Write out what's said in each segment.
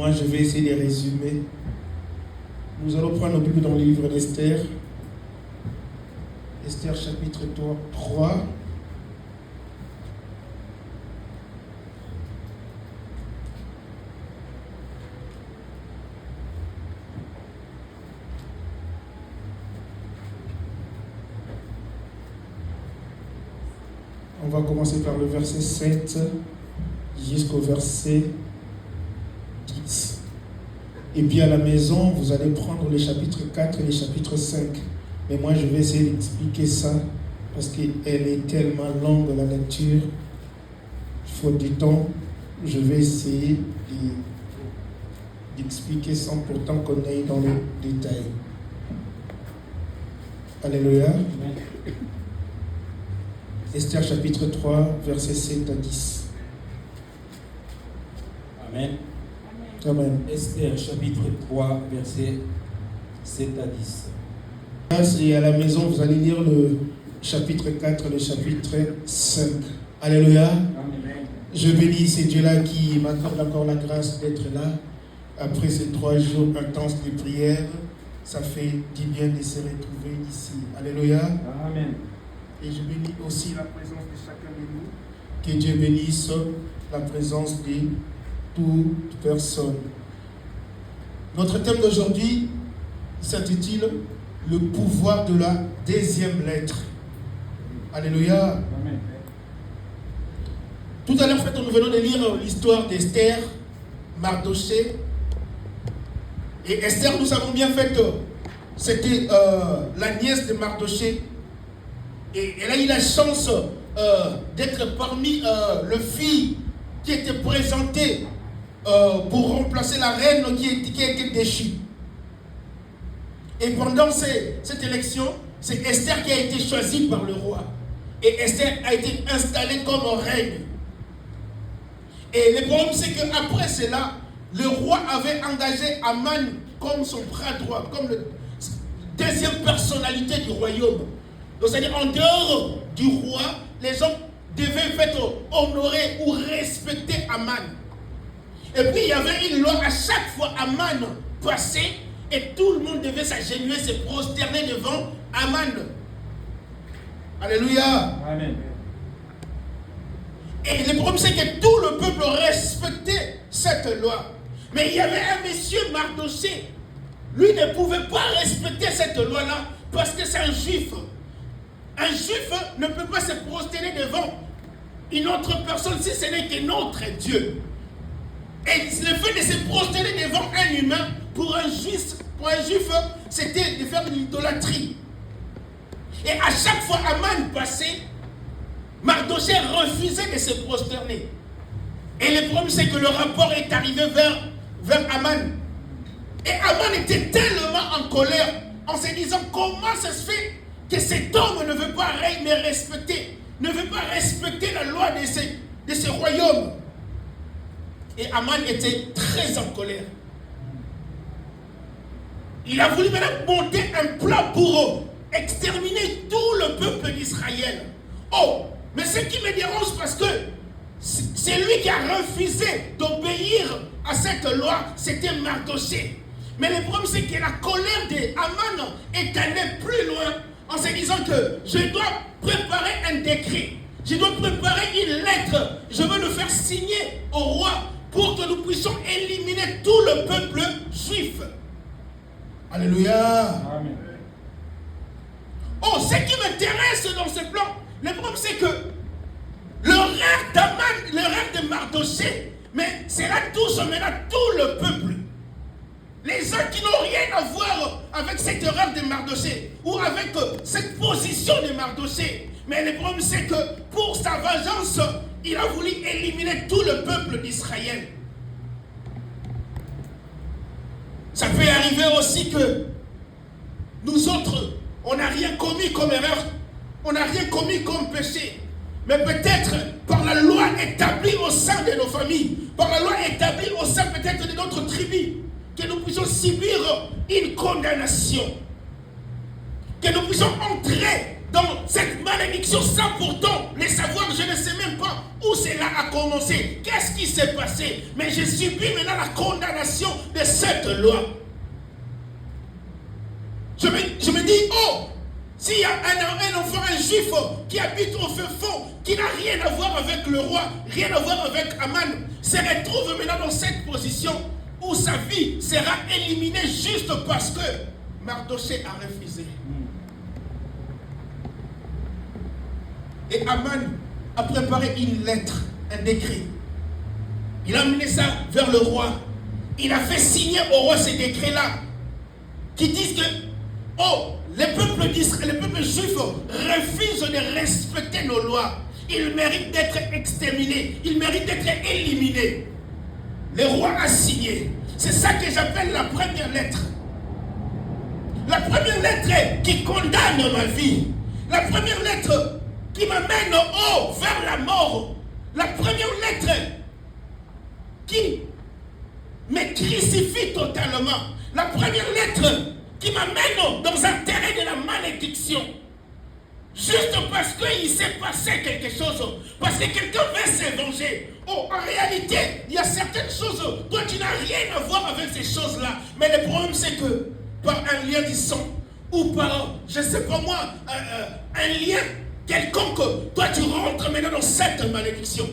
Moi, je vais essayer de résumer. Nous allons prendre nos Bibles dans le livre d'Esther. Esther chapitre 3. On va commencer par le verset 7 jusqu'au verset 10. Et puis à la maison, vous allez prendre les chapitres 4 et les chapitres 5. Mais moi, je vais essayer d'expliquer ça parce qu'elle est tellement longue, la lecture. Faute du temps, je vais essayer d'expliquer sans pourtant qu'on aille dans les détails. Alléluia. Amen. Esther chapitre 3, versets 7 à 10. Amen. Amen. Esther chapitre 3, versets 7 à 10. Et à la maison, vous allez lire le chapitre 4 et le chapitre 5. Alléluia. Amen. Je bénis ces dieux-là qui m'accordent encore la grâce d'être là. Après ces 3 jours intenses de prière, ça fait du bien de se retrouver ici. Alléluia. Amen. Et je bénis aussi la présence de chacun de nous. Que Dieu bénisse la présence de toute personne. Notre thème d'aujourd'hui s'intitule « Le pouvoir de la deuxième lettre ». Alléluia. Amen. Tout à l'heure, en fait, nous venons de lire l'histoire d'Esther, Mardoché. Et Esther, nous savons bien fait que c'était la nièce de Mardoché. Et elle a eu la chance d'être parmi les filles qui étaient présentées pour remplacer la reine qui a été déchue. Et pendant cette élection, c'est Esther qui a été choisie par le roi. Et Esther a été installée comme reine. Et le problème, c'est qu'après cela, le roi avait engagé Aman comme son bras droit, comme la deuxième personnalité du royaume. Donc, c'est-à-dire, en dehors du roi, les gens devaient honorer ou respecter Aman. Et puis, il y avait une loi, à chaque fois Aman passait, et tout le monde devait s'agenouiller, se prosterner devant Aman. Alléluia. Amen. Et le problème, c'est que tout le peuple respectait cette loi. Mais il y avait un monsieur Mardoché. Lui ne pouvait pas respecter cette loi-là parce que c'est un juif. Un juif ne peut pas se prosterner devant une autre personne si ce n'est que notre Dieu. Et le fait de se prosterner devant un humain, pour un juif, c'était de faire de l'idolâtrie. Et à chaque fois Aman passait, Mardoché refusait de se prosterner. Et le problème, c'est que le rapport est arrivé vers Aman. Et Aman était tellement en colère, en se disant, comment ça se fait que cet homme ne veut pas me respecter, ne veut pas respecter la loi de ce royaume. Et Aman était très en colère. Il a voulu maintenant monter un plan pour exterminer tout le peuple d'Israël. Oh, mais ce qui me dérange, parce que c'est lui qui a refusé d'obéir à cette loi, c'était Mardoché. Mais le problème, c'est que la colère d'Aman est allée plus loin, en se disant que je dois préparer un décret, je dois préparer une lettre, je veux le faire signer au roi pour que nous puissions éliminer tout le peuple juif. Alléluia. Amen. Oh, ce qui m'intéresse dans ce plan, le problème, c'est que le rêve d'Aman, le rêve de Mardoché, mais cela touche maintenant tout le peuple. Les gens qui n'ont rien à voir avec cette rêve de Mardoché ou avec cette position de Mardoché. Mais le problème, c'est que pour sa vengeance, il a voulu éliminer tout le peuple d'Israël. Ça peut arriver aussi que nous autres, on n'a rien commis comme erreur, on n'a rien commis comme péché. Mais peut-être par la loi établie au sein de nos familles, par la loi établie au sein peut-être de notre tribu, que nous puissions subir une condamnation, que nous puissions entrer dans cette malédiction sans pourtant les savoir. Je ne sais même pas où cela a commencé. Qu'est-ce qui s'est passé? Mais j'ai subi maintenant la condamnation de cette loi. Je me dis, oh, s'il y a un enfant, un juif qui habite au feu fond, qui n'a rien à voir avec le roi, rien à voir avec Aman, se retrouve maintenant dans cette position où sa vie sera éliminée juste parce que Mardoché a refusé. Et Aman a préparé une lettre, un décret. Il a amené ça vers le roi. Il a fait signer au roi ces décrets-là qui disent que, oh, les peuples juifs refusent de respecter nos lois. Ils méritent d'être exterminés. Ils méritent d'être éliminés. Le roi a signé. C'est ça que j'appelle la première lettre. La première lettre qui condamne ma vie. La première lettre qui m'amène vers la mort. La première lettre qui me crucifie totalement. La première lettre qui m'amène dans un terrain de la malédiction. Juste parce qu'il s'est passé quelque chose. Parce que quelqu'un veut se venger. Oh, en réalité, il y a certaines choses, toi tu n'as rien à voir avec ces choses-là. Mais le problème c'est que par un lien du sang, ou par, je ne sais pas moi, un lien quelconque, toi tu rentres maintenant dans cette malédiction.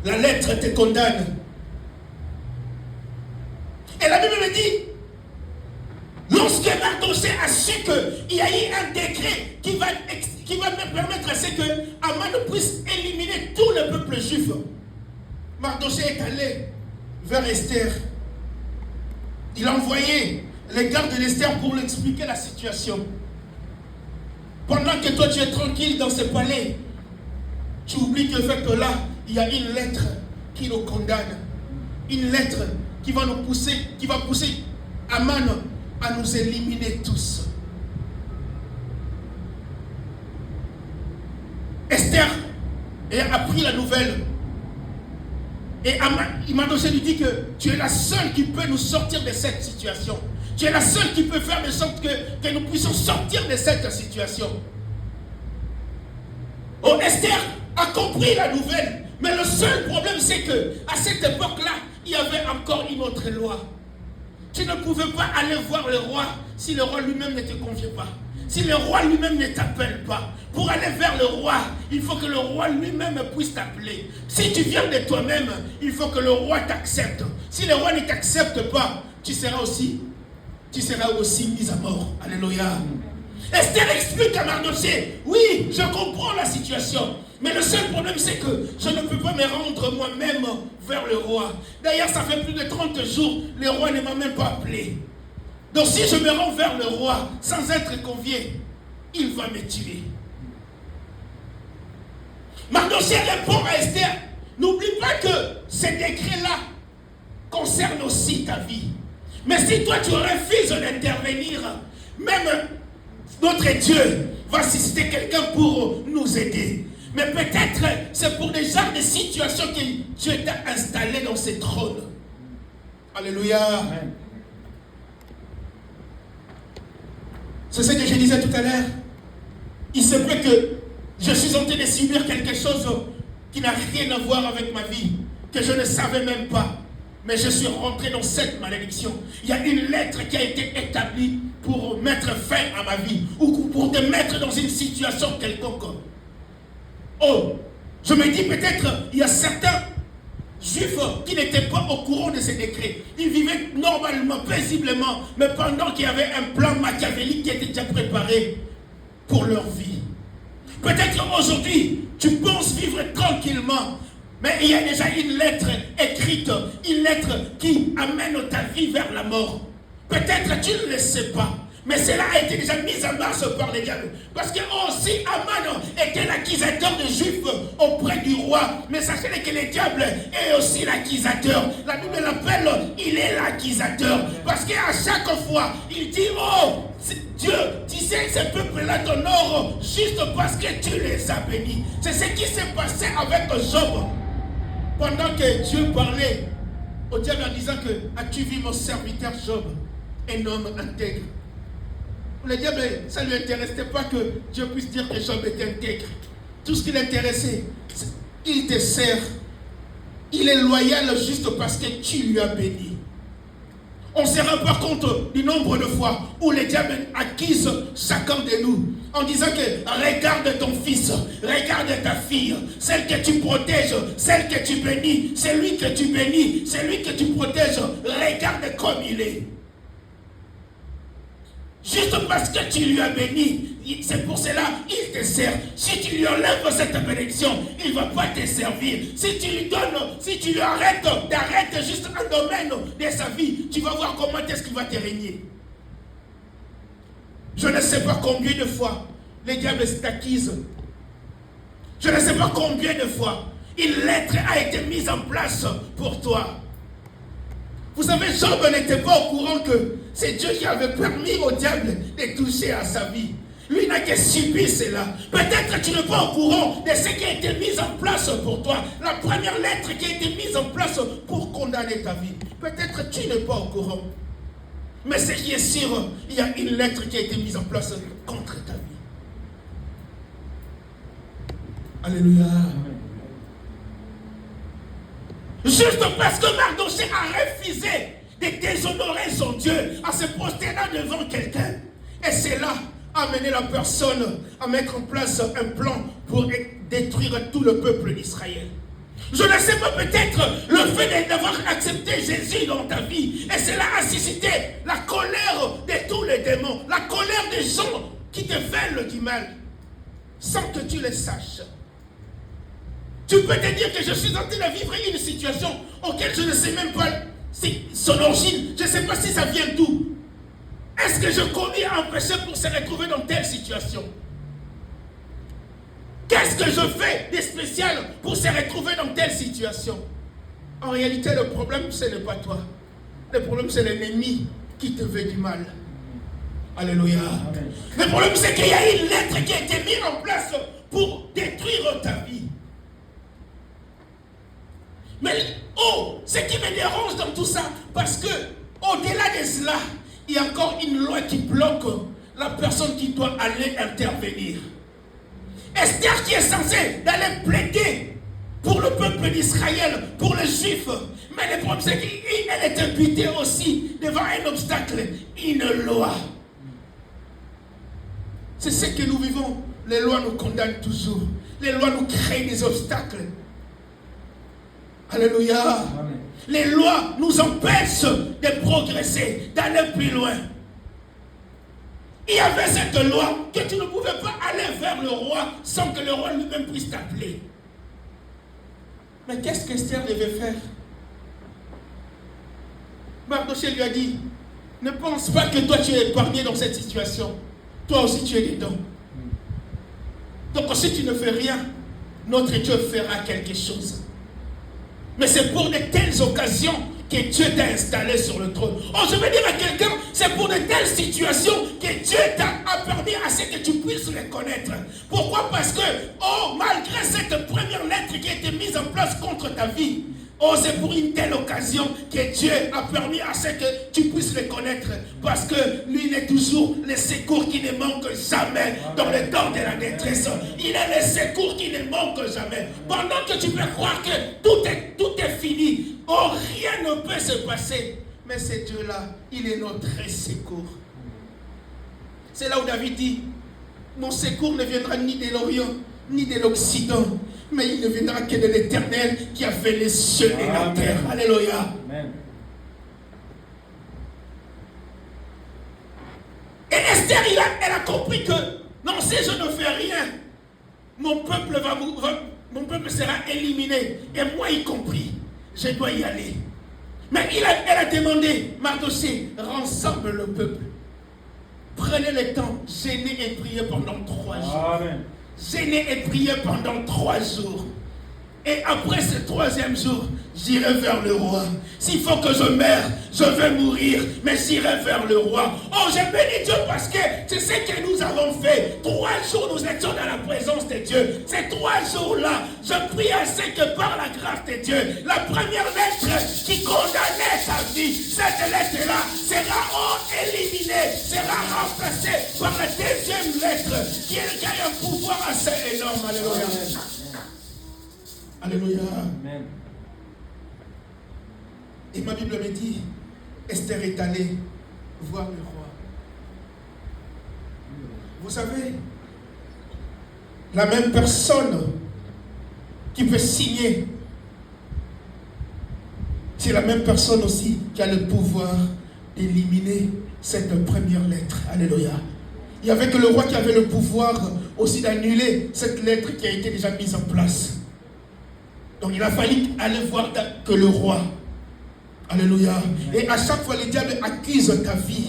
La lettre te condamne. Et la Bible me dit, lorsque Mardoché a su qu'il y a eu un décret qui va me permettre à ce que Aman puisse éliminer tout le peuple juif, Mardoché est allé vers Esther. Il a envoyé les gardes d'Esther pour lui expliquer la situation. Pendant que toi tu es tranquille dans ce palais, tu oublies que le fait que là, il y a une lettre qui nous condamne. Une lettre qui va nous pousser, qui va pousser Aman à nous éliminer tous. Esther a appris la nouvelle. Et Mardoché lui dit que tu es la seule qui peut nous sortir de cette situation. Tu es la seule qui peut faire de sorte que nous puissions sortir de cette situation. Oh, Esther a compris la nouvelle. Mais le seul problème, c'est que à cette époque-là, il y avait encore une autre loi. Tu ne pouvais pas aller voir le roi si le roi lui-même ne te conviait pas. Si le roi lui-même ne t'appelle pas. Pour aller vers le roi, il faut que le roi lui-même puisse t'appeler. Si tu viens de toi-même, il faut que le roi t'accepte. Si le roi ne t'accepte pas, tu seras aussi mis à mort. Alléluia. Esther explique à Mardoché, oui, je comprends la situation. Mais le seul problème, c'est que je ne peux pas me rendre moi-même vers le roi. D'ailleurs, ça fait plus de 30 jours, le roi ne m'a même pas appelé. Donc si je me rends vers le roi sans être convié, il va me tuer. Mardoché répond à Esther, n'oublie pas que ces décrets-là concernent aussi ta vie. Mais si toi tu refuses d'intervenir, même notre Dieu va susciter quelqu'un pour nous aider. Mais peut-être c'est pour des genres de situations que Dieu t'a installé dans ce trône. Alléluia. Amen. C'est ce que je disais tout à l'heure. Il se peut que je suis en train de subir quelque chose qui n'a rien à voir avec ma vie, que je ne savais même pas. Mais je suis rentré dans cette malédiction. Il y a une lettre qui a été établie pour mettre fin à ma vie ou pour te mettre dans une situation quelconque. Oh, je me dis peut-être il y a certains juifs qui n'étaient pas au courant de ces décrets. Ils vivaient normalement, paisiblement, mais pendant qu'il y avait un plan machiavélique qui était déjà préparé pour leur vie. Peut-être aujourd'hui, tu penses vivre tranquillement, mais il y a déjà une lettre écrite, une lettre qui amène ta vie vers la mort. Peut-être tu ne le sais pas, mais cela a été déjà mis en marche par les diables. Parce que aussi Aman était l'accusateur des Juifs auprès du roi. Mais sachez que le diable est aussi l'accusateur. La Bible l'appelle, il est l'accusateur. Parce qu'à chaque fois, il dit, oh, Dieu, tu sais, ce peuple-là t'honore juste parce que tu les as bénis. C'est ce qui s'est passé avec Job. Pendant que Dieu parlait au diable en disant que as-tu vu mon serviteur Job, un homme intègre. Le diable, ça ne lui intéressait pas que Dieu puisse dire que Job était intègre. Tout ce qui l'intéressait, il te sert. Il est loyal juste parce que tu lui as béni. On ne se rend pas compte du nombre de fois où le diable acquise chacun de nous en disant que regarde ton fils, regarde ta fille, celle que tu protèges, celle que tu bénis, celui que tu bénis, celui que tu protèges, regarde comme il est. Juste parce que tu lui as béni, c'est pour cela qu'il te sert. Si tu lui enlèves cette bénédiction, il ne va pas te servir. Si tu lui donnes, si tu lui arrêtes juste un domaine de sa vie, tu vas voir comment est-ce qu'il va te régner. Je ne sais pas combien de fois les diables t'acquisent. Je ne sais pas combien de fois une lettre a été mise en place pour toi. Vous savez, Job n'était pas au courant que c'est Dieu qui avait permis au diable de toucher à sa vie. Lui n'a que subi cela. Peut-être que tu n'es pas au courant de ce qui a été mis en place pour toi. La première lettre qui a été mise en place pour condamner ta vie. Peut-être que tu n'es pas au courant. Mais ce qui est sûr, il y a une lettre qui a été mise en place contre ta vie. Alléluia. Juste parce que Mardochée a refusé de déshonorer son Dieu en se prosternant devant quelqu'un. Et cela a amené la personne à mettre en place un plan pour détruire tout le peuple d'Israël. Je ne sais pas, peut-être le fait d'avoir accepté Jésus dans ta vie, et cela a suscité la colère de tous les démons, la colère des gens qui te veulent du mal, sans que tu le saches. Tu peux te dire que je suis en train de vivre une situation auquel je ne sais même pas son origine. Je ne sais pas si ça vient d'où. Est-ce que je commis un péché pour se retrouver dans telle situation? Qu'est-ce que je fais de spécial pour se retrouver dans telle situation? En réalité, le problème, ce n'est pas toi. Le problème, c'est l'ennemi qui te veut du mal. Alléluia. Amen. Le problème, c'est qu'il y a une lettre qui a été mise en place pour détruire ta vie. Mais ce qui me dérange dans tout ça, parce que au-delà de cela, il y a encore une loi qui bloque la personne qui doit aller intervenir. Esther qui est censée d'aller plaider pour le peuple d'Israël, pour les Juifs. Mais le problème c'est qu'elle est imputée aussi devant un obstacle, une loi. C'est ce que nous vivons. Les lois nous condamnent toujours. Les lois nous créent des obstacles. Alléluia. Amen. Les lois nous empêchent de progresser, d'aller plus loin. Il y avait cette loi que tu ne pouvais pas aller vers le roi sans que le roi lui-même puisse t'appeler. Mais qu'est-ce qu'Esther devait faire? Mardochée lui a dit, ne pense pas que toi tu es épargné dans cette situation. Toi aussi tu es dedans. Donc si tu ne fais rien, notre Dieu fera quelque chose. Mais c'est pour de telles occasions que Dieu t'a installé sur le trône. Oh, je veux dire à quelqu'un, c'est pour de telles situations que Dieu t'a permis à ce que tu puisses les connaître. Pourquoi? Parce que, malgré cette première lettre qui a été mise en place contre ta vie, c'est pour une telle occasion que Dieu a permis à ce que tu puisses les connaître. Parce que lui, il est toujours le secours qui ne manque jamais dans le temps de la détresse. Il est le secours qui ne manque jamais. Pendant que tu peux croire que tout est fini, rien ne peut se passer. Mais ce Dieu-là, il est notre secours. C'est là où David dit, mon secours ne viendra ni de l'Orient, ni de l'Occident, mais il ne viendra que de l'Éternel qui a fait les cieux et la terre. Alléluia. Amen. Et Esther, elle a compris que non, si je ne fais rien, mon peuple sera éliminé. Et moi y compris, je dois y aller. Mais elle a demandé, Mardochée, rassemble le peuple. Prenez le temps, jeûnez et priez pendant 3 jours. Amen. Jeûnez et priez pendant 3 jours. Et après ce 3e jour, j'irai vers le roi. S'il faut que je meure, je vais mourir, mais j'irai vers le roi. Oh, j'ai béni Dieu parce que c'est ce que nous avons fait. 3 jours, nous étions dans la présence de Dieu. Ces 3 jours-là, je prie à ce que par la grâce de Dieu, la première lettre qui condamnait ta vie, cette lettre-là sera éliminée, sera remplacée par la 2e lettre qui a un pouvoir assez énorme. Alléluia. Alléluia. Amen. Et ma Bible me dit, Esther est allée voir le roi. Vous savez, la même personne qui peut signer, c'est la même personne aussi qui a le pouvoir d'éliminer cette première lettre. Alléluia. Il y avait que le roi qui avait le pouvoir aussi d'annuler cette lettre qui a été déjà mise en place. Donc il a fallu aller voir que le roi. Alléluia. Et à chaque fois, le diable accuse ta vie.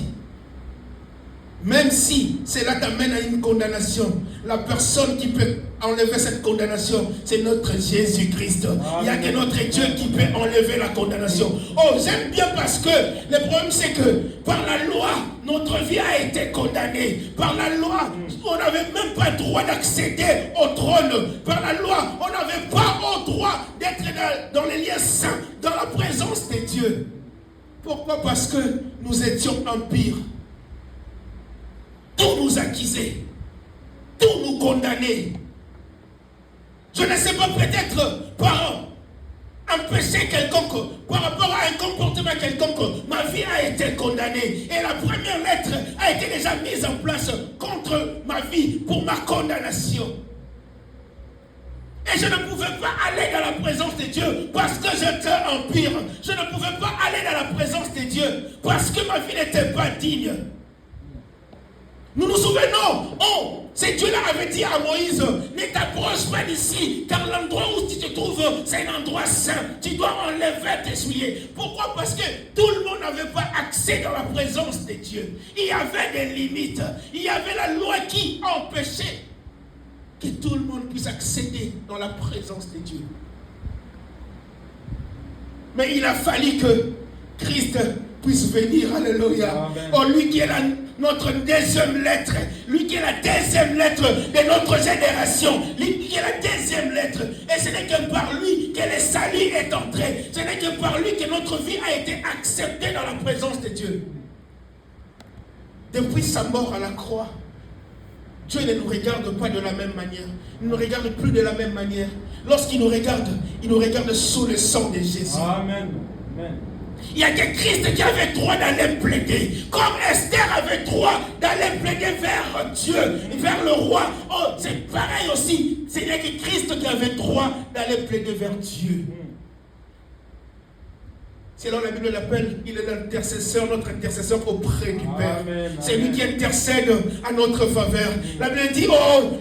Même si cela t'amène à une condamnation, la personne qui peut enlever cette condamnation, c'est notre Jésus-Christ. Il n'y a que notre Dieu qui peut enlever la condamnation. Oh, j'aime bien parce que le problème c'est que par la loi, notre vie a été condamnée. Par la loi, on n'avait même pas le droit d'accéder au trône. Par la loi, on n'avait pas le droit d'être dans les liens saints, dans la présence de Dieu. Pourquoi? Parce que nous étions impurs. Tout nous accuser, tout nous condamner. Je ne sais pas, peut-être par un péché quelconque, par rapport à un comportement quelconque, ma vie a été condamnée. Et la première lettre a été déjà mise en place contre ma vie pour ma condamnation. Et je ne pouvais pas aller dans la présence de Dieu parce que j'étais impur. Je ne pouvais pas aller dans la présence de Dieu parce que ma vie n'était pas digne. Nous nous souvenons, c'est Dieu là avait dit à Moïse, ne t'approche pas d'ici, car l'endroit où tu te trouves, c'est un endroit saint. Tu dois enlever tes souliers. Pourquoi? Parce que tout le monde n'avait pas accès dans la présence de Dieu. Il y avait des limites. Il y avait la loi qui empêchait que tout le monde puisse accéder dans la présence de Dieu. Mais il a fallu que Christ puisse venir. Alléluia. Oh, lui qui est notre 2e lettre, lui qui est la 2e lettre de notre génération, lui qui est la 2e lettre, et ce n'est que par lui que le salut est entré, ce n'est que par lui que notre vie a été acceptée dans la présence de Dieu. Depuis sa mort à la croix, Dieu ne nous regarde pas de la même manière, il ne nous regarde plus de la même manière. Lorsqu'il nous regarde sous le sang de Jésus. Amen. Amen. Il n'y a que Christ qui avait droit d'aller plaider. Comme Esther avait droit d'aller plaider vers Dieu, vers le roi. Oh, c'est pareil aussi. C'est que Christ qui avait droit d'aller plaider vers Dieu. C'est là la Bible l'appelle, il est l'intercesseur, notre intercesseur auprès du Père. C'est lui qui intercède à notre faveur. La Bible dit,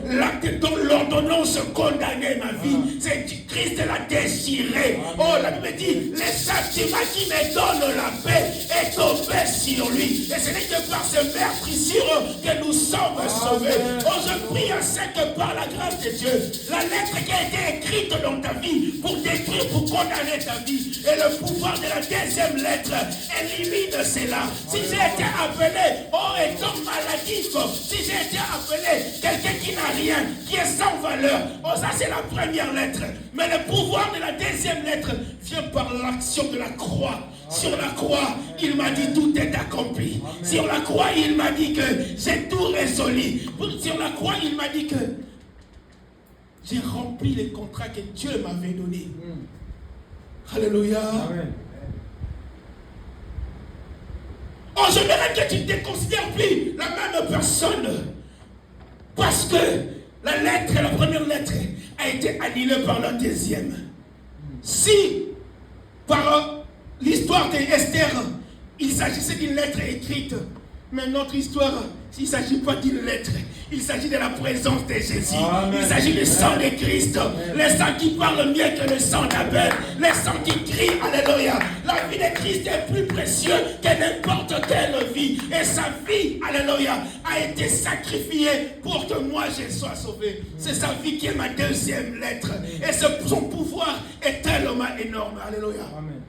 l'acte dont l'ordonnance condamnait ma vie, c'est Christ l'a déchiré. Oh, la Bible dit, le châtiment qui me donne la paix est tombé sur lui. Et ce n'est que par ce meurtrissure que nous sommes sauvés. Oh, je prie à ce que par la grâce de Dieu, la lettre qui a été écrite dans ta vie pour détruire, pour condamner ta vie, et le pouvoir de la 2e lettre élimine cela. Si j'ai été appelé étant maladif, si j'ai été appelé quelqu'un qui n'a rien, qui est sans valeur, ça c'est la première lettre. Mais le pouvoir de la 2e lettre vient par l'action de la croix. Sur la croix, il m'a dit tout est accompli. Sur la croix, il m'a dit que j'ai tout résolu. Sur la croix, il m'a dit que j'ai rempli les contrats que Dieu m'avait donnés. Alléluia. Amen. Oh, j'aimerais que tu ne te considères plus la même personne. Parce que la première lettre a été annulée par la 2e. Si, par l'histoire d'Esther, il s'agissait d'une lettre écrite, mais notre histoire, il ne s'agit pas d'une lettre, il s'agit de la présence de Jésus. Amen. Il s'agit du sang de Christ. Amen. Le sang qui parle mieux que le sang d'Abel. Le sang qui crie, alléluia. La vie de Christ est plus précieux que n'importe quelle vie. Et sa vie, alléluia, a été sacrifiée pour que moi je sois sauvé. C'est sa vie qui est ma deuxième lettre. Et son pouvoir est tellement énorme. Alléluia. Amen.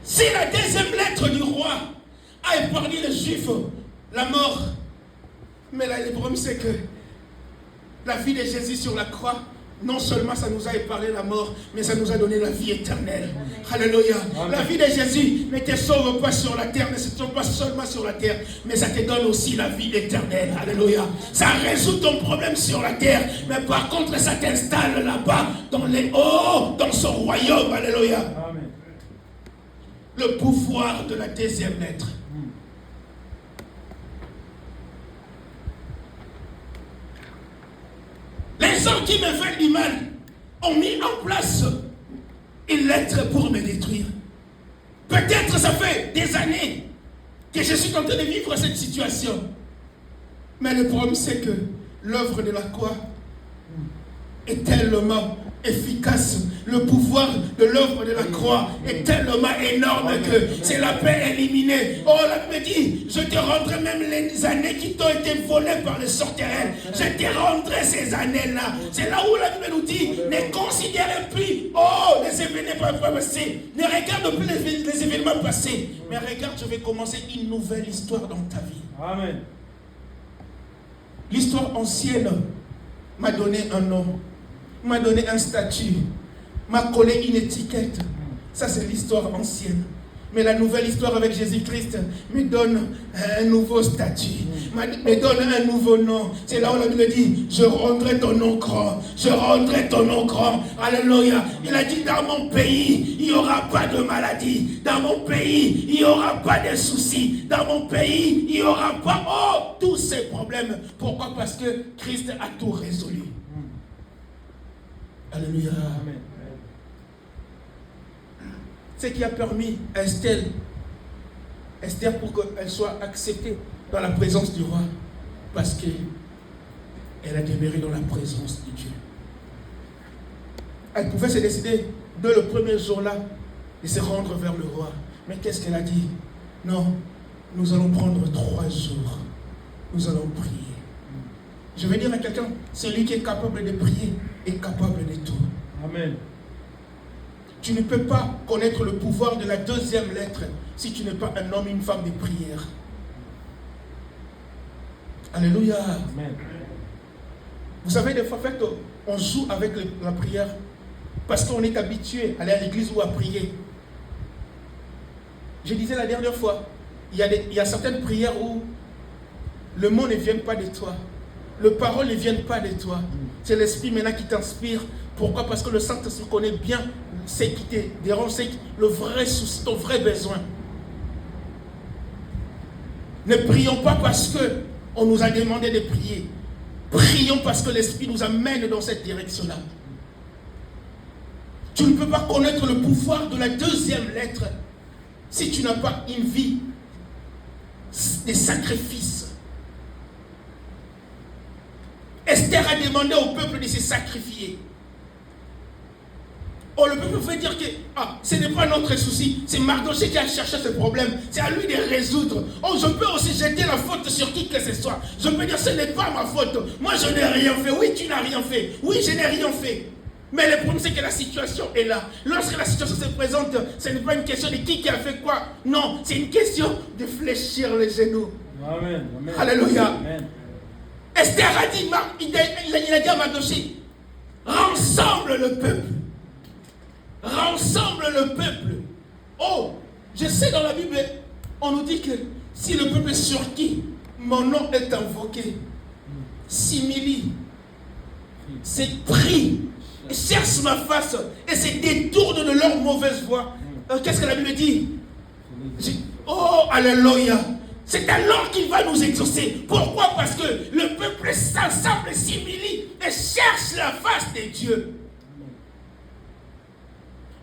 Si la deuxième lettre du roi a épargné les Juifs la mort, mais là, le problème c'est que la vie de Jésus sur la croix, non seulement ça nous a épargné la mort, mais ça nous a donné la vie éternelle. Alléluia. La vie de Jésus ne te sauve pas sur la terre, ne se sauve pas seulement sur la terre, mais ça te donne aussi la vie éternelle. Alléluia. Ça résout ton problème sur la terre, mais par contre ça t'installe là-bas, dans les hauts, dans son royaume. Alléluia. Amen. Le pouvoir de la deuxième lettre. Les gens qui me veulent du mal ont mis en place une lettre pour me détruire. Peut-être ça fait des années que je suis en train de vivre cette situation. Mais le problème c'est que l'œuvre de la croix est tellement efficace. Le pouvoir de l'œuvre de la croix est tellement énorme que c'est la paix éliminée. Oh, la Bible dit, je te rendrai même les années qui t'ont été volées par les sorterelles. Je te rendrai ces années-là. C'est là où la Bible nous dit, ne considérez plus, oh, les événements passés. Ne regarde plus les événements passés. Mais regarde, je vais commencer une nouvelle histoire dans ta vie. Amen. L'histoire ancienne m'a donné un nom, m'a donné un statut, m'a collé une étiquette. Ça, c'est l'histoire ancienne. Mais la nouvelle histoire avec Jésus-Christ me donne un nouveau statut, me donne un nouveau nom. C'est là où la Bible dit, je rendrai ton nom grand, je rendrai ton nom grand. Alléluia. Il a dit, dans mon pays, il n'y aura pas de maladie. Dans mon pays, il n'y aura pas de soucis. Dans mon pays, il n'y aura pas, tous ces problèmes. Pourquoi? Parce que Christ a tout résolu. Alléluia. Amen. Ce qui a permis à Esther pour qu'elle soit acceptée dans la présence du roi, parce qu'elle a demeuré dans la présence de Dieu. Elle pouvait se décider dès le premier jour-là de se rendre vers le roi. Mais qu'est-ce qu'elle a dit? Non, nous allons prendre 3 jours. Nous allons prier. Je vais dire à quelqu'un, celui qui est capable de prier est capable de tout. Amen. Tu ne peux pas connaître le pouvoir de la deuxième lettre si tu n'es pas un homme, une femme de prière. Alléluia. Amen. Vous savez, des fois, en fait, on joue avec la prière parce qu'on est habitué à aller à l'église ou à prier. Je disais la dernière fois, il y a certaines prières où le mot ne vient pas de toi. Les paroles ne viennent pas de toi. C'est l'esprit maintenant qui t'inspire. Pourquoi? Parce que le Saint-Esprit connaît bien ce qui te dérange, c'est le vrai souci, ton vrai besoin. Ne prions pas parce qu'on nous a demandé de prier. Prions parce que l'Esprit nous amène dans cette direction-là. Tu ne peux pas connaître le pouvoir de la deuxième lettre si tu n'as pas une vie de sacrifice. Esther a demandé au peuple de se sacrifier. Oh, le peuple veut dire que ce n'est pas notre souci. C'est Mardochée qui a cherché ce problème. C'est à lui de résoudre. Oh, je peux aussi jeter la faute sur qui que ce soit. Je peux dire ce n'est pas ma faute. Moi, je n'ai rien fait. Oui, tu n'as rien fait. Oui, je n'ai rien fait. Mais le problème, c'est que la situation est là. Lorsque la situation se présente, ce n'est pas une question de qui a fait quoi. Non, c'est une question de fléchir les genoux. Amen. Amen. Alléluia. Amen. Esther a dit, il a dit à Mardochée, rassemble le peuple. Rassemble le peuple. Oh, je sais dans la Bible, on nous dit que si le peuple sur qui mon nom est invoqué s'humilie, c'est prie, cherche ma face et se détourne de leur mauvaise voie. Qu'est-ce que la Bible dit? Oh, alléluia. C'est alors qu'il va nous exaucer. Pourquoi? Parce que le peuple s'assemble, s'humilie et cherche la face de Dieu.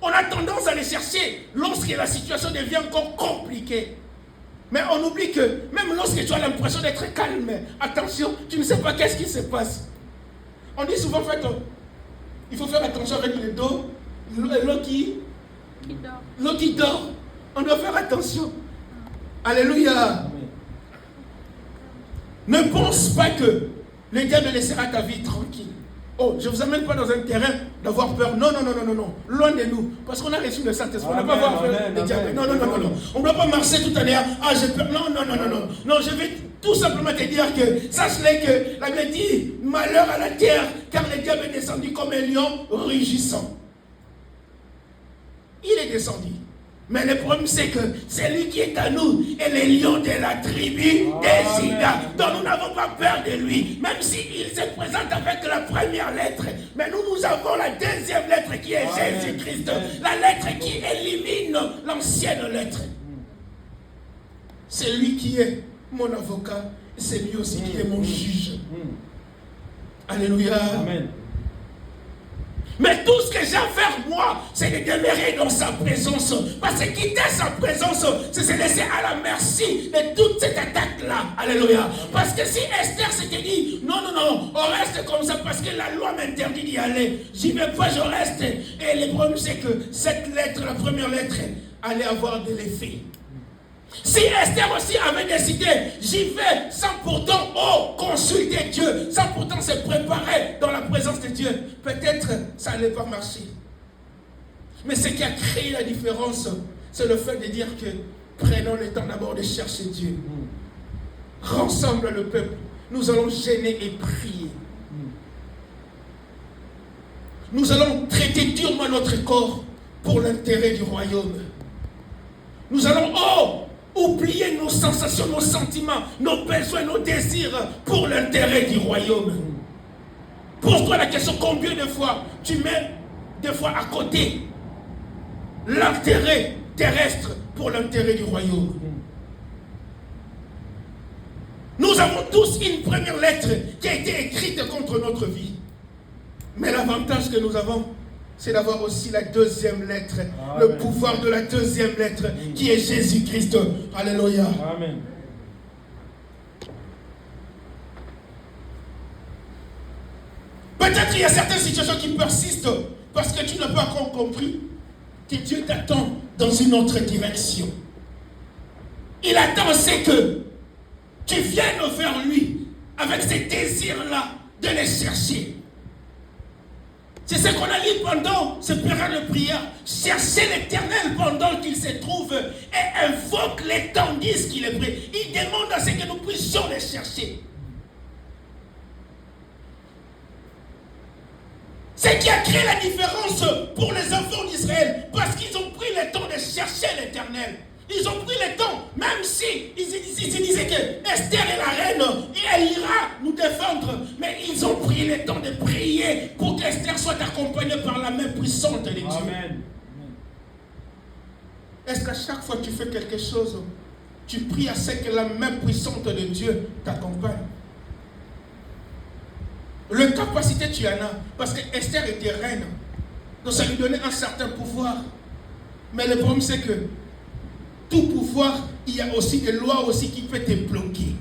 On a tendance à les chercher lorsque la situation devient encore compliquée. Mais on oublie que même lorsque tu as l'impression d'être calme, attention, tu ne sais pas qu'est-ce qui se passe. On dit souvent, en fait, il faut faire attention avec le dos L'eau qui dort. On doit faire attention. Alléluia. Ne pense pas que le diable laissera ta vie tranquille. Oh, je ne vous amène pas dans un terrain d'avoir peur. Non. Loin de nous. Parce qu'on a reçu le Saint-Esprit. On ne doit pas avoir peur du diable. Non. On ne doit pas marcher tout à l'heure. Ah, j'ai peur. Non. Non, je vais tout simplement te dire que, sache-le que la Bible dit, malheur à la terre, car le diable est descendu comme un lion rugissant. Il est descendu. Mais le problème, c'est que c'est lui qui est à nous et les lions de la tribu des Juda. Donc nous n'avons pas peur de lui, même s'il se présente avec la première lettre. Mais nous avons la deuxième lettre qui est Jésus-Christ. La lettre qui élimine l'ancienne lettre. C'est lui qui est mon avocat. C'est lui aussi qui est mon juge. Alléluia. Amen. Mais tout ce que j'ai à faire, moi, c'est de demeurer dans sa présence. Parce que quitter sa présence, c'est se laisser à la merci de toute cette attaque-là. Alléluia. Parce que si Esther s'était dit, non, on reste comme ça parce que la loi m'interdit d'y aller. J'y vais pas, je reste. Et le problème, c'est que cette lettre, la première lettre, allait avoir de l'effet. Si Esther aussi avait décidé, j'y vais sans pourtant consulter Dieu, sans pourtant se préparer dans la présence de Dieu, peut-être ça n'allait pas marcher. Mais ce qui a créé la différence, c'est le fait de dire que prenons le temps d'abord de chercher Dieu. Rassemble le peuple. Nous allons gêner et prier. Nous allons traiter durement notre corps pour l'intérêt du royaume. Nous allons oublier nos sensations, nos sentiments, nos besoins, nos désirs pour l'intérêt du royaume. Pose-toi la question, combien de fois tu mets des fois à côté l'intérêt terrestre pour l'intérêt du royaume. Nous avons tous une première lettre qui a été écrite contre notre vie. Mais l'avantage que nous avons, c'est d'avoir aussi la deuxième lettre, le pouvoir de la deuxième lettre, qui est Jésus-Christ. Alléluia. Amen. Peut-être il y a certaines situations qui persistent parce que tu n'as pas encore compris que Dieu t'attend dans une autre direction. Il attend, c'est que tu viennes vers lui avec ces désirs-là de les chercher. C'est ce qu'on a lu pendant ce période de prière. Cherchez l'Éternel pendant qu'il se trouve et invoque les tandis qu'il est prêt. Il demande à ce que nous puissions les chercher. Ce qui a créé la différence pour les enfants d'Israël, parce qu'ils ont pris le temps de chercher l'Éternel. Ils ont pris le temps, même si ils disaient que Esther est la reine et elle ira nous défendre. Mais ils ont pris le temps de prier pour qu'Esther soit accompagnée par la main puissante de Dieu. Amen. Est-ce qu'à chaque fois que tu fais quelque chose, tu pries à ce que la main puissante de Dieu t'accompagne? Le capacité, tu en as. Parce que Esther était reine. Donc ça lui donnait un certain pouvoir. Mais le problème, c'est que tout pouvoir, il y a aussi des lois aussi qui peuvent te bloquer.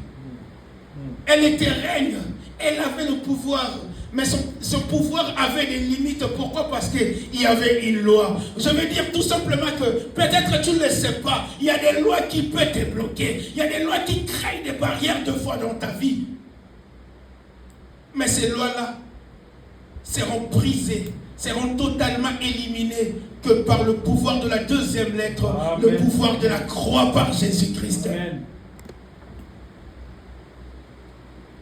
Elle était reine, elle avait le pouvoir, mais son pouvoir avait des limites. Pourquoi? Parce qu'il y avait une loi. Je veux dire tout simplement que peut-être tu ne le sais pas, il y a des lois qui peuvent te bloquer, il y a des lois qui créent des barrières de foi dans ta vie. Mais ces lois-là seront brisées, seront totalement éliminées que par le pouvoir de la deuxième lettre, Amen. Le pouvoir de la croix par Jésus-Christ. Amen.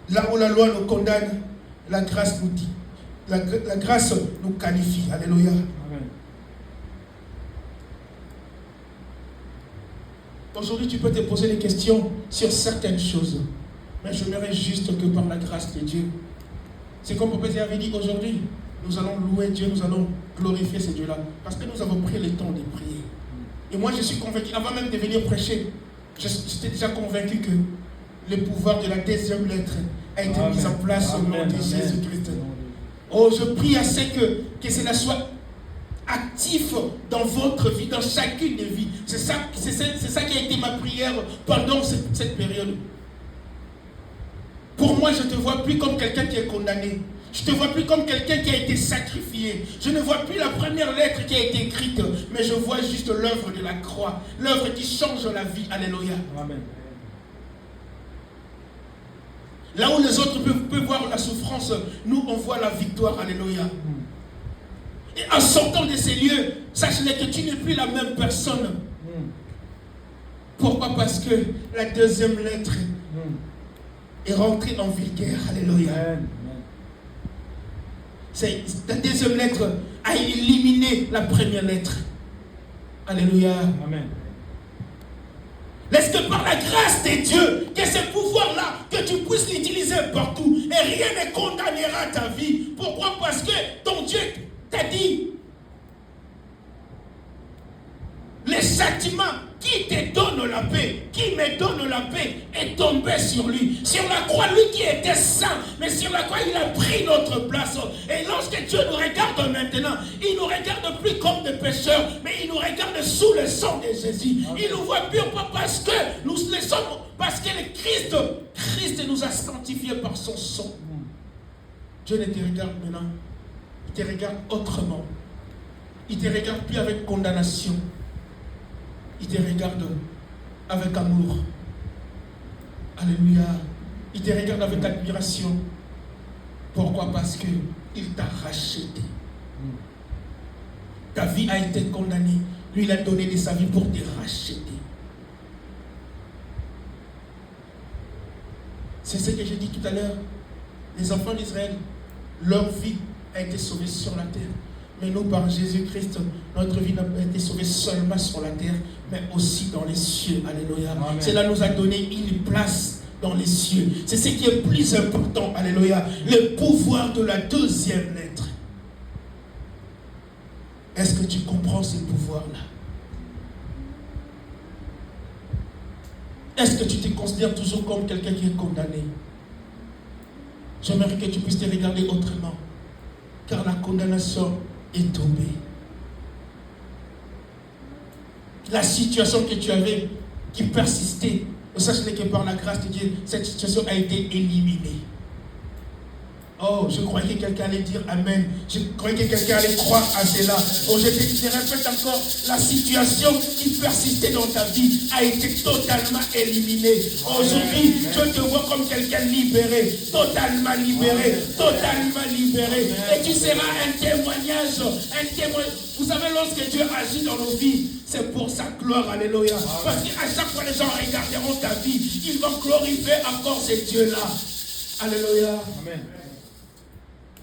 Là où la loi nous condamne, la grâce nous dit, la grâce nous qualifie. Alléluia. Amen. Aujourd'hui, tu peux te poser des questions sur certaines choses, mais j'aimerais juste que par la grâce de Dieu, c'est comme Papa avait dit aujourd'hui, nous allons louer Dieu, nous allons glorifier ce Dieu-là. Parce que nous avons pris le temps de prier. Et moi, je suis convaincu, avant même de venir prêcher, j'étais déjà convaincu que le pouvoir de la deuxième lettre a été mis en place au nom de Jésus-Christ. Oh, je prie à ce que cela soit actif dans votre vie, dans chacune des vies. C'est ça qui a été ma prière pendant cette période. Pour moi, je ne te vois plus comme quelqu'un qui est condamné. Je ne te vois plus comme quelqu'un qui a été sacrifié. Je ne vois plus la première lettre qui a été écrite, mais je vois juste l'œuvre de la croix, l'œuvre qui change la vie. Alléluia. Amen. Là où les autres peuvent voir la souffrance, nous on voit la victoire. Alléluia. Et en sortant de ces lieux, sache-le que tu n'es plus la même personne. Pourquoi? Parce que la deuxième lettre est rentrée en vigueur. Alléluia. La deuxième lettre a éliminé la première lettre. Alléluia. Amen. Laisse que par la grâce de Dieu, que ce pouvoir-là, que tu puisses l'utiliser partout et rien ne condamnera ta vie. Pourquoi? Parce que ton Dieu t'a dit le châtiment qui te donne la paix, qui me donne la paix, est tombé sur lui. Sur la croix, lui qui était saint, mais sur la croix, il a pris notre place. Et lorsque Dieu nous regarde maintenant, il ne nous regarde plus comme des pécheurs, mais il nous regarde sous le sang de Jésus. Il nous voit pur, pas parce que nous le sommes, parce que le Christ nous a sanctifiés par son sang. Dieu ne te regarde maintenant, il te regarde autrement. Il ne te regarde plus avec condamnation. Il te regarde avec amour. Alléluia. Il te regarde avec admiration. Pourquoi? Parce qu'il t'a racheté. Ta vie a été condamnée. Lui, il a donné de sa vie pour te racheter. C'est ce que j'ai dit tout à l'heure. Les enfants d'Israël, leur vie a été sauvée sur la terre. Mais nous, par Jésus-Christ, notre vie n'a pas été sauvée seulement sur la terre, mais aussi dans les cieux. Alléluia. Amen. Cela nous a donné une place dans les cieux. C'est ce qui est plus important. Alléluia. Le pouvoir de la deuxième lettre. Est-ce que tu comprends ce pouvoir-là? Est-ce que tu te considères toujours comme quelqu'un qui est condamné? J'aimerais que tu puisses te regarder autrement. Car la condamnation est tombée. La situation que tu avais, qui persistait, sache que par la grâce de Dieu, cette situation a été éliminée. Oh, je croyais que quelqu'un allait dire Amen. Je croyais que quelqu'un allait croire à cela. Oh, je répète encore, la situation qui persistait dans ta vie a été totalement éliminée. Aujourd'hui, je te vois comme quelqu'un libéré, totalement libéré, totalement libéré. Et tu seras un témoignage, Vous savez, lorsque Dieu agit dans nos vies, c'est pour sa gloire. Alléluia. Parce qu'à chaque fois, les gens regarderont ta vie, ils vont glorifier encore ce Dieu-là. Alléluia. Amen.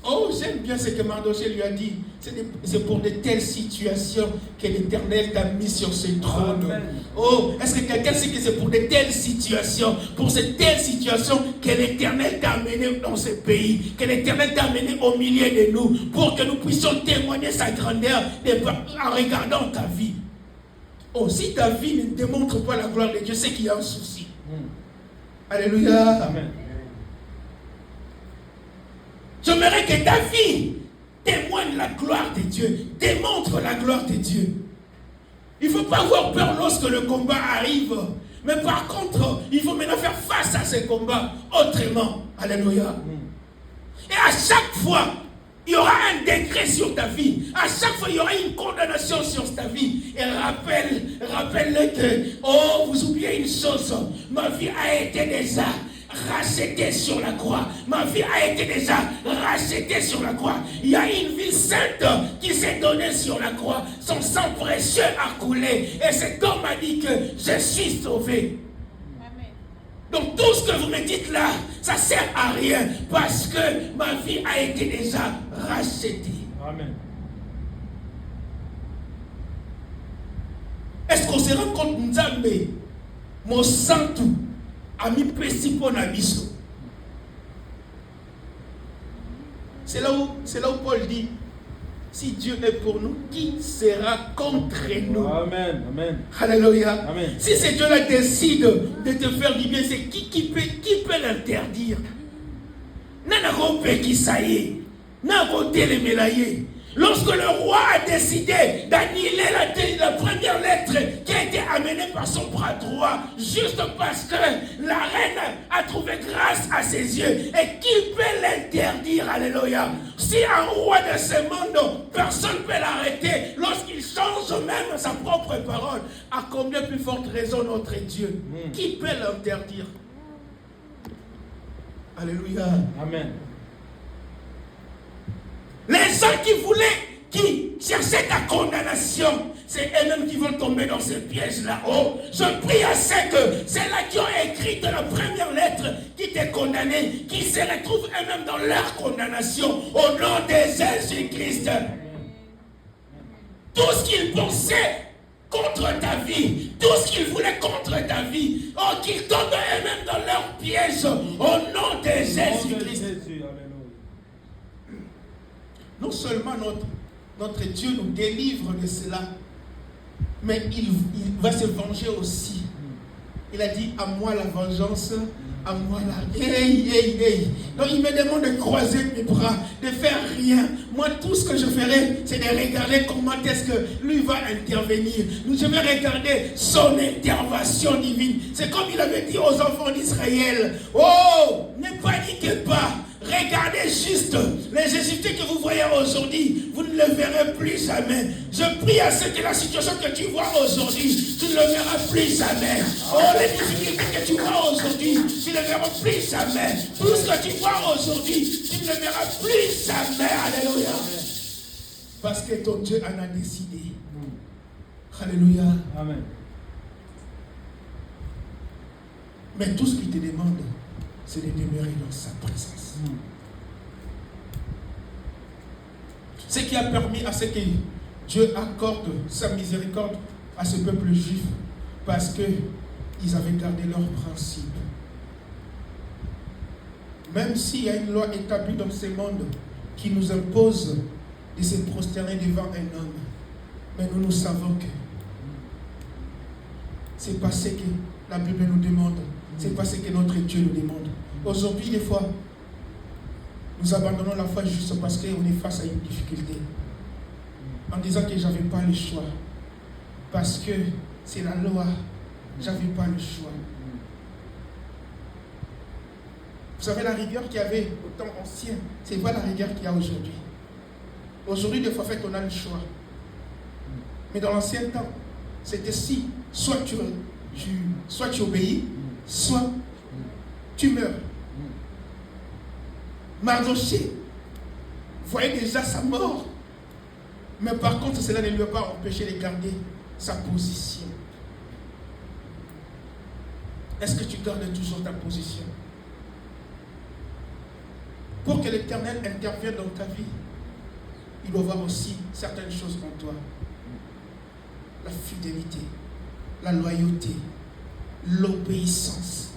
Oh, j'aime bien ce que Mardoché lui a dit. C'est pour de telles situations que l'Éternel t'a mis sur ce trône. Amen. Oh, est-ce que quelqu'un sait que c'est pour de telles situations, pour ces telles situations que l'Éternel t'a amené dans ce pays, que l'Éternel t'a amené au milieu de nous, pour que nous puissions témoigner sa grandeur en regardant ta vie. Oh, si ta vie ne démontre pas la gloire de Dieu, c'est qu'il y a un souci. Alléluia. Amen. J'aimerais que ta vie témoigne la gloire de Dieu, démontre la gloire de Dieu. Il ne faut pas avoir peur lorsque le combat arrive. Mais par contre, il faut maintenant faire face à ces combats autrement. Alléluia. Et à chaque fois, il y aura un décret sur ta vie. À chaque fois, il y aura une condamnation sur ta vie. Et rappelle-le que, oh, vous oubliez une chose, ma vie a été déjà rachetée sur la croix. Ma vie a été déjà rachetée sur la croix. Il y a une vie sainte qui s'est donnée sur la croix. Son sang précieux a coulé. Et cet homme a dit que je suis sauvé. Amen. Donc tout ce que vous me dites là, ça ne sert à rien. Parce que ma vie a été déjà rachetée. Amen. Est-ce qu'on se rend compte, Nzambe, mon sang tout ami principaux na biso? C'est là où Paul dit, si Dieu est pour nous, qui sera contre nous? Amen. Amen. Alléluia. Amen. Si ce Dieu-là décide de te faire du bien, c'est qui peut l'interdire? Nanako pe qui ça y est, nanako telemelaye. Lorsque le roi a décidé d'annuler la première lettre qui a été amenée par par son bras droit, juste parce que la reine a trouvé grâce à ses yeux. Et qui peut l'interdire? Alléluia. Si un roi de ce monde, personne ne peut l'arrêter lorsqu'il change même sa propre parole, à combien plus forte raison notre Dieu? Qui peut l'interdire? Alléluia. Amen. Les gens qui cherchaient ta condamnation, c'est eux-mêmes qui vont tomber dans ce piège là-haut. Je prie à ceux que c'est là qui ont écrit de la première lettre qui t'est condamné, qui se retrouvent eux-mêmes dans leur condamnation au nom de Jésus-Christ. Tout ce qu'ils pensaient contre ta vie, tout ce qu'ils voulaient contre ta vie, oh, qu'ils tombent eux-mêmes dans leur piège au nom de Jésus-Christ. Non seulement notre Dieu nous délivre de cela, mais il va se venger aussi. Il a dit, à moi la vengeance, à moi la... Hey. Donc il me demande de croiser mes bras, de faire rien. Moi, tout ce que je ferai, c'est de regarder comment est-ce que lui va intervenir. Je vais regarder son intervention divine. C'est comme il avait dit aux enfants d'Israël. Oh, ne paniquez pas. Regardez juste les Égyptiens que vous voyez aujourd'hui, vous ne le verrez plus jamais. Je prie à ceux que la situation que tu vois aujourd'hui, tu ne le verras plus jamais. Oh, les difficultés que tu vois aujourd'hui, tu ne le verras plus jamais. Tout ce que tu vois aujourd'hui, tu ne le verras plus jamais. Alléluia. Parce que ton Dieu en a décidé. Alléluia. Amen. Mais tout ce qu'il te demande, c'est de demeurer dans sa présence. Ce qui a permis à ce que Dieu accorde sa miséricorde à ce peuple juif, parce qu'ils avaient gardé leurs principes. Même s'il y a une loi établie dans ce monde qui nous impose de se prosterner devant un homme, mais nous savons que c'est pas ce que la Bible nous demande, c'est pas ce que notre Dieu nous demande. Aujourd'hui, des fois, nous abandonnons la foi juste parce qu'on est face à une difficulté. En disant que je n'avais pas le choix. Parce que c'est la loi. Je n'avais pas le choix. Vous savez, la rigueur qu'il y avait au temps ancien, ce n'est pas la rigueur qu'il y a aujourd'hui. Aujourd'hui, des fois, on a le choix. Mais dans l'ancien temps, c'était si, soit tu obéis, soit tu meurs. Mardochée voyait déjà sa mort. Mais par contre, cela ne lui a pas empêché de garder sa position. Est-ce que tu gardes toujours ta position? Pour que l'Éternel intervienne dans ta vie, il doit voir aussi certaines choses en toi. La fidélité, la loyauté, l'obéissance.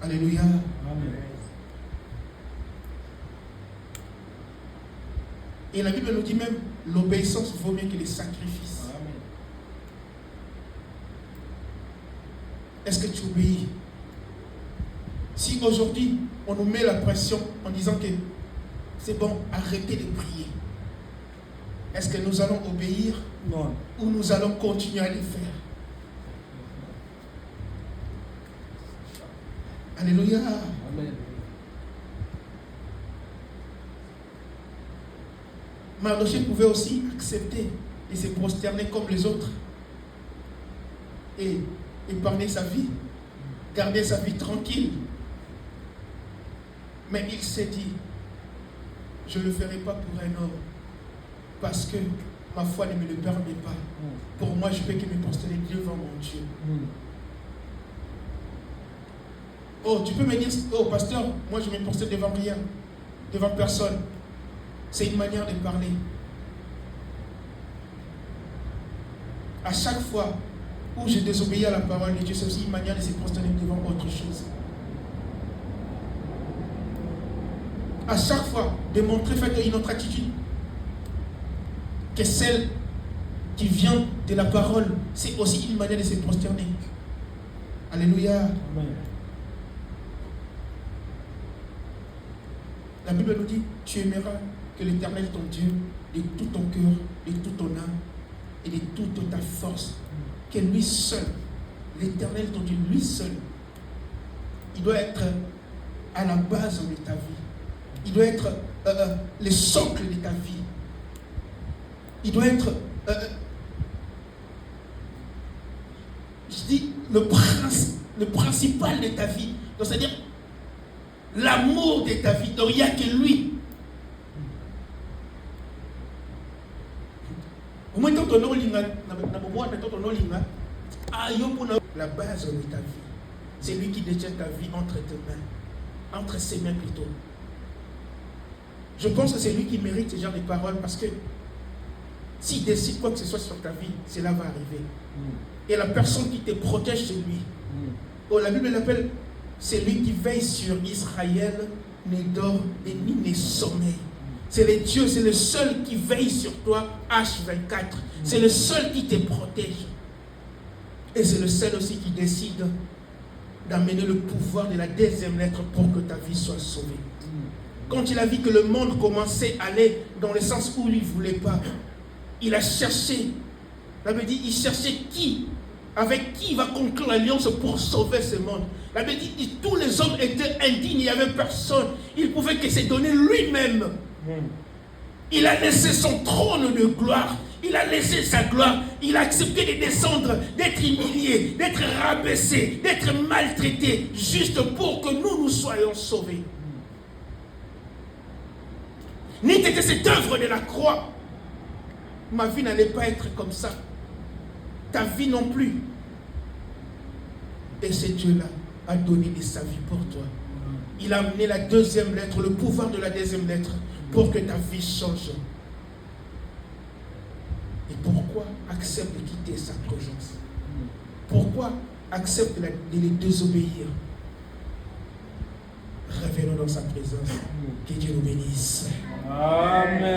Alléluia. Amen. Et la Bible nous dit même, l'obéissance vaut mieux que les sacrifices. Amen. Est-ce que tu obéis? Si aujourd'hui, on nous met la pression en disant que c'est bon, arrêtez de prier, est-ce que nous allons obéir? Non. Ou nous allons continuer à le faire? Alléluia. Amen. Mardochée pouvait aussi accepter de se prosterner comme les autres et épargner sa vie, garder sa vie tranquille. Mais il s'est dit, je ne le ferai pas pour un homme, parce que ma foi ne me le permet pas. Pour moi, je peux que me prosterner devant mon Dieu. Oh, tu peux me dire, oh pasteur, moi je me prosterne devant rien, devant personne. C'est une manière de parler. À chaque fois où je désobéis à la parole de Dieu, c'est aussi une manière de se prosterner devant autre chose. À chaque fois, de montrer une autre attitude que celle qui vient de la parole, c'est aussi une manière de se prosterner. Alléluia. Amen. La Bible nous dit, tu aimeras que l'Éternel ton Dieu de tout ton cœur, de toute ton âme et de toute ta force. que lui seul, l'Éternel, ton Dieu, lui seul, il doit être à la base de ta vie. Il doit être le socle de ta vie. Il doit être, je dis, le principal de ta vie. Donc, c'est-à-dire l'amour de ta vie. Donc, il n'y a que lui. Au moins, quand on a la base de ta vie, c'est lui qui détient ta vie entre tes mains, entre ses mains plutôt. Je pense que c'est lui qui mérite ce genre de paroles parce que s'il décide quoi que ce soit sur ta vie, cela va arriver. Et la personne qui te protège, c'est lui. Oh, la Bible l'appelle, c'est lui qui veille sur Israël, ne dort et ni ne sommeille. C'est le Dieu, c'est le seul qui veille sur toi, H24. C'est le seul qui te protège. Et c'est le seul aussi qui décide d'amener le pouvoir de la deuxième lettre pour que ta vie soit sauvée. Quand il a vu que le monde commençait à aller dans le sens où il ne voulait pas, il a cherché. La Bible dit, il cherchait avec qui il va conclure l'alliance pour sauver ce monde. La Bible dit, tous les hommes étaient indignes, il n'y avait personne. Il pouvait que se donner lui-même. Il a laissé son trône de gloire. Il a laissé sa gloire. Il a accepté de descendre, d'être humilié, d'être rabaissé, d'être maltraité, juste pour que nous soyons sauvés. N'était que cette œuvre de la croix. Ma vie n'allait pas être comme ça. Ta vie non plus. Et ce Dieu-là a donné de sa vie pour toi. Il a amené la deuxième lettre, le pouvoir de la deuxième lettre, pour que ta vie change. Et pourquoi accepte de quitter sa présence? Pourquoi accepte de les désobéir? Revenons dans sa présence. Que Dieu nous bénisse. Amen.